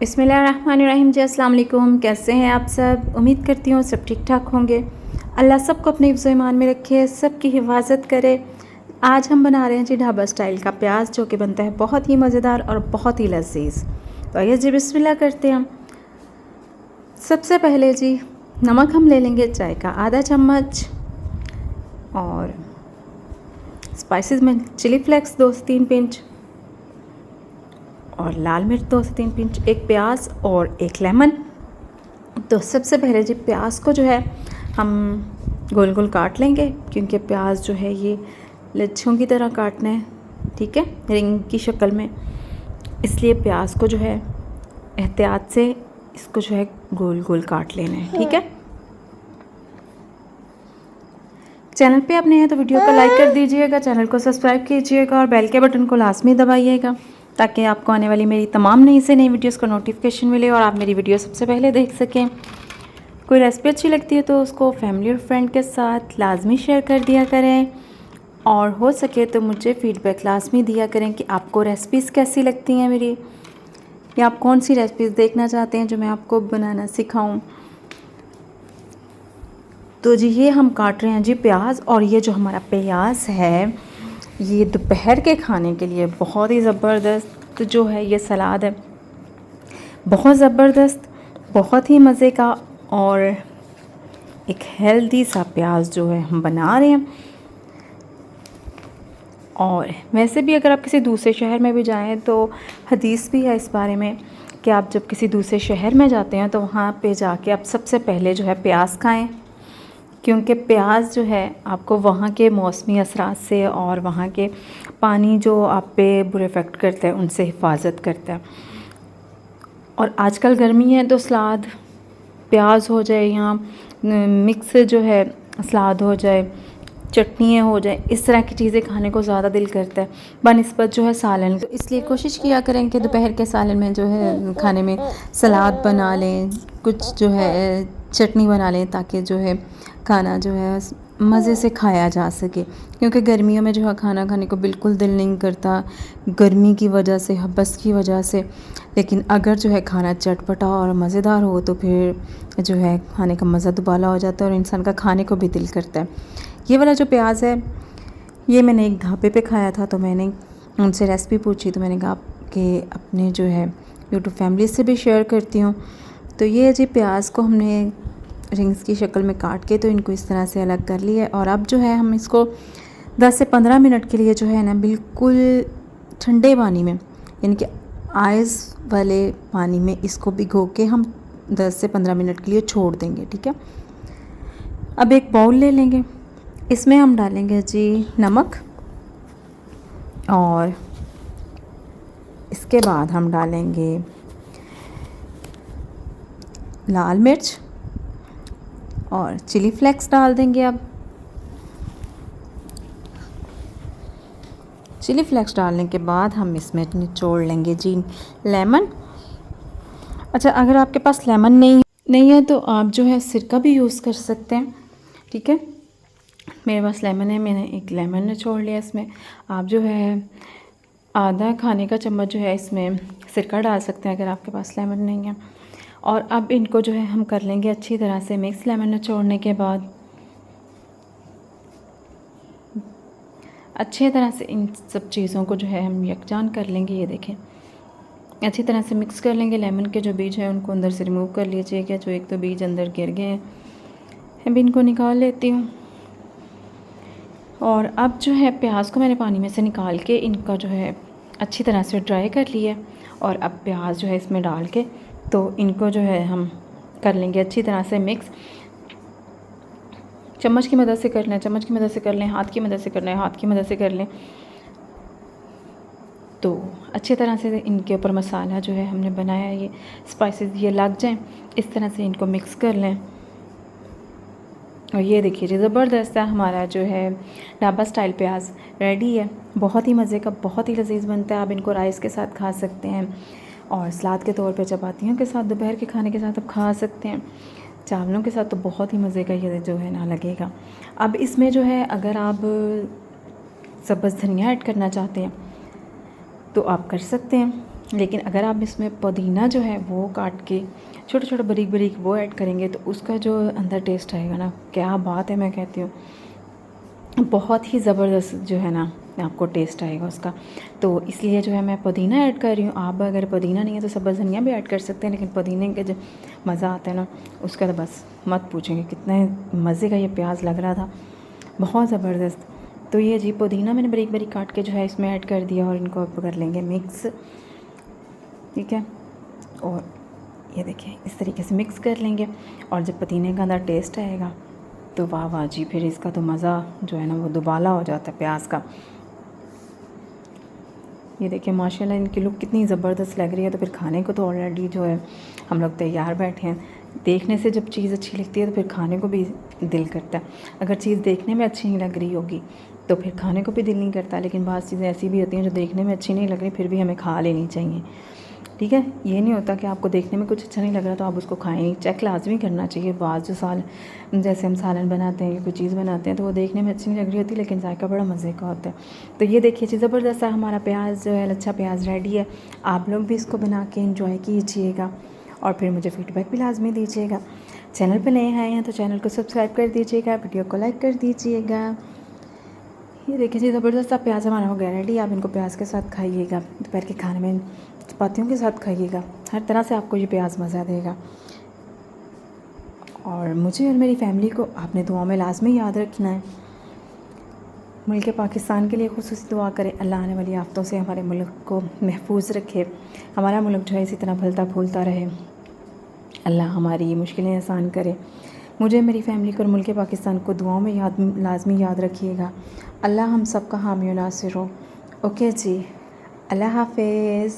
बिस्मिल्लाहिर्रहमानिर्रहीम जी, अस्सलाम वालेकुम। कैसे हैं आप सब? उम्मीद करती हूँ सब ठीक ठाक होंगे। अल्लाह सबको अपने हिफ्ज़ ईमान में रखे, सबकी हिफाजत करे। आज हम बना रहे हैं जी ढाबा स्टाइल का प्याज, जो कि बनता है बहुत ही मज़ेदार और बहुत ही लज़ीज़। तो आइए जी बिस्मिल्लाह करते हैं। सबसे पहले जी नमक हम ले लेंगे चाय का आधा चम्मच, और स्पाइसेस में चिली फ्लेक्स 2 से 3 पिंच, और लाल मिर्च 2 से 3 पिंच, एक प्याज और एक लेमन। तो सबसे पहले जी प्याज को जो है हम गोल गोल काट लेंगे, क्योंकि प्याज जो है ये लच्छों की तरह काटना है, ठीक है, रिंग की शक्ल में। इसलिए प्याज को जो है एहतियात से इसको जो है गोल गोल काट लेना है, ठीक है। चैनल पे आप नए हैं तो वीडियो को लाइक कर दीजिएगा, चैनल को सब्सक्राइब कीजिएगा और बेल के बटन को लाजमी दबाइएगा, ताकि आपको आने वाली मेरी तमाम नई से नई वीडियोस का नोटिफिकेशन मिले और आप मेरी वीडियो सबसे पहले देख सकें। कोई रेसिपी अच्छी लगती है तो उसको फैमिली और फ्रेंड के साथ लाजमी शेयर कर दिया करें, और हो सके तो मुझे फ़ीडबैक लाजमी दिया करें कि आपको रेसिपीज़ कैसी लगती हैं मेरी, या आप कौन सी रेसिपीज़ देखना चाहते हैं जो मैं आपको बनाना सिखाऊं। तो जी ये हम काट रहे हैं जी प्याज, और ये जो हमारा प्याज है ये दोपहर के खाने के लिए बहुत ही ज़बरदस्त जो है ये सलाद है, बहुत ज़बरदस्त, बहुत ही मज़े का, और एक हेल्दी सा प्याज जो है हम बना रहे हैं। और वैसे भी अगर आप किसी दूसरे शहर में भी जाएं तो हदीस भी है इस बारे में कि आप जब किसी दूसरे शहर में जाते हैं तो वहाँ पे जाके आप सबसे पहले जो है प्याज खाएं, क्योंकि प्याज जो है आपको वहाँ के मौसमी असरात से और वहाँ के पानी जो आप पे बुरे इफ़ेक्ट करते हैं उनसे हिफाजत करता है। और आजकल गर्मी है तो सलाद प्याज हो जाए या मिक्स जो है सलाद हो जाए, चटनियाँ हो जाए, इस तरह की चीज़ें खाने को ज़्यादा दिल करता है बनिस्बत जो है सालन। तो इसलिए कोशिश किया करें कि दोपहर के सालन में जो है खाने में सलाद बना लें, कुछ जो है चटनी बना लें, ताकि जो है खाना जो है मज़े से खाया जा सके। क्योंकि गर्मियों में जो है खाना खाने को बिल्कुल दिल नहीं करता, गर्मी की वजह से, हबस की वजह से। लेकिन अगर जो है खाना चटपटा और मज़ेदार हो तो फिर जो है खाने का मज़ा दुबाला हो जाता है और इंसान का खाने को भी दिल करता है। ये वाला जो प्याज है ये मैंने एक ढाबे पे खाया था, तो मैंने उनसे रेसिपी पूछी, तो मैंने कहा कि अपने जो है यूट्यूब फैमिली से भी शेयर करती हूँ। तो ये जी प्याज को हमने रिंग्स की शक्ल में काट के तो इनको इस तरह से अलग कर लिया, और अब जो है हम इसको 10 से 15 मिनट के लिए जो है ना बिल्कुल ठंडे पानी में, यानी कि आइस वाले पानी में इसको भिगो के हम 10 से 15 मिनट के लिए छोड़ देंगे, ठीक है। अब एक बाउल ले लेंगे, इसमें हम डालेंगे जी नमक, और इसके बाद हम डालेंगे लाल मिर्च और चिली फ्लेक्स डाल देंगे। अब चिली फ्लेक्स डालने के बाद हम इसमें निचोड़ लेंगे जी लेमन। अच्छा, अगर आपके पास लेमन नहीं है तो आप जो है सिरका भी यूज़ कर सकते हैं, ठीक है। मेरे पास लेमन है, मैंने एक लेमन निचोड़ लिया। इसमें आप जो है आधा खाने का चम्मच जो है इसमें सिरका डाल सकते हैं अगर आपके पास लेमन नहीं है। और अब इनको जो है हम कर लेंगे अच्छी तरह से मिक्स। लेमन निचोड़ने के बाद अच्छी तरह से इन सब चीज़ों को जो है हम यकजान कर लेंगे। ये देखें, अच्छी तरह से मिक्स कर लेंगे। लेमन के जो बीज हैं उनको अंदर से रिमूव कर लीजिएगा, जो एक तो बीज अंदर गिर गए हैं, अभी इनको निकाल लेती हूँ। और अब जो है प्याज को मैंने पानी में से निकाल के इनका जो है अच्छी तरह से ड्राई कर लिया, और अब प्याज जो है इसमें डाल के तो इनको जो है हम कर लेंगे अच्छी तरह से मिक्स। चम्मच की मदद से कर लें, चम्मच की मदद से कर लें, हाथ की मदद से कर लें, हाथ की मदद से कर लें। तो अच्छी तरह से इनके ऊपर मसाला जो है हमने बनाया ये स्पाइसेस ये लग जाएं, इस तरह से इनको मिक्स कर लें। और ये देखिए ज़बरदस्त है हमारा जो है ढाबा स्टाइल प्याज रेडी है। बहुत ही मज़े का, बहुत ही लजीज बनता है। आप इनको राइस के साथ खा सकते हैं, और सलाद के तौर पे चपातियों के साथ, दोपहर के खाने के साथ आप खा सकते हैं, चावलों के साथ तो बहुत ही मज़े का ये जो है ना लगेगा। अब इसमें जो है अगर आप सब्ज़ धनिया ऐड करना चाहते हैं तो आप कर सकते हैं, लेकिन अगर आप इसमें पुदीना जो है वो काट के छोटे छोटे बारीक बारीक वो ऐड करेंगे तो उसका जो अंदर टेस्ट आएगा ना, क्या बात है, मैं कहती हूँ बहुत ही ज़बरदस्त जो है ना आपको टेस्ट आएगा उसका। तो इसलिए जो है मैं पुदीना ऐड कर रही हूँ। आप अगर पुदीना नहीं है तो सब्ज़ धनिया भी ऐड कर सकते हैं, लेकिन पुदीने का जो मज़ा आता है ना उसका तो बस मत पूछेंगे, कितने मज़े का ये प्याज लग रहा था, बहुत ज़बरदस्त। तो ये जी पुदीना मैंने बारीक बारीक काट के जो है इसमें ऐड कर दिया और इनको अब कर लेंगे मिक्स, ठीक है। और ये देखिए इस तरीके से मिक्स कर लेंगे और जब पुदीने का अंदर टेस्ट आएगा तो वाह वाह जी, फिर इसका तो मज़ा जो है ना वो दुबाला हो जाता है प्याज का। ये देखिए माशाल्लाह इनकी लुक कितनी ज़बरदस्त लग रही है। तो फिर खाने को तो ऑलरेडी जो है हम लोग तैयार बैठे हैं। देखने से जब चीज़ अच्छी लगती है तो फिर खाने को भी दिल करता है। अगर चीज़ देखने में अच्छी नहीं लग रही होगी तो फिर खाने को भी दिल नहीं करता, लेकिन बहुत चीज़ें ऐसी भी होती हैं जो देखने में अच्छी नहीं लग रही फिर भी हमें खा लेनी चाहिए, ठीक है। ये नहीं होता कि आपको देखने में कुछ अच्छा नहीं लग रहा तो आप उसको खाएं नहीं, चेक लाजमी करना चाहिए। बाज़ जो जैसे हम सालन बनाते हैं या कोई चीज़ बनाते हैं तो वो देखने में अच्छी नहीं लग रही होती लेकिन जायका बड़ा मज़े का होता है। तो ये देखिए जी ज़बरदस्त हमारा प्याज जो है लच्छा प्याज रेडी है। आप लोग भी इसको बना के इंजॉय कीजिएगा और फिर मुझे फ़ीडबैक भी लाजमी दीजिएगा। चैनल पर नए आए हैं तो चैनल को सब्सक्राइब कर दीजिएगा, वीडियो को लाइक कर दीजिएगा। ये देखिए जी ज़बरदस्त प्याज हमारा हो गया रेडी। आप इनको प्याज के साथ खाइएगा, दोपहर के खाने में चपातियों के साथ खाइएगा, हर तरह से आपको ये प्याज मज़ा देगा। और मुझे और मेरी फैमिली को आपने दुआ में लाजमी याद रखना है। मुल्क पाकिस्तान के लिए खुसूसी दुआ करें, अल्लाह आने वाली आफ़तों से हमारे मुल्क को महफूज रखे, हमारा मुल्क जो है इसी तरह फलता फूलता रहे, अल्लाह हमारी मुश्किलें आसान करे। मुझे मेरी फैमिली को और मुल्क पाकिस्तान को दुआओं में लाजमी याद रखिएगा। अल्लाह हम सब का हामी और नासिर हो। ओके जी, अल्लाह हाफ़िज़।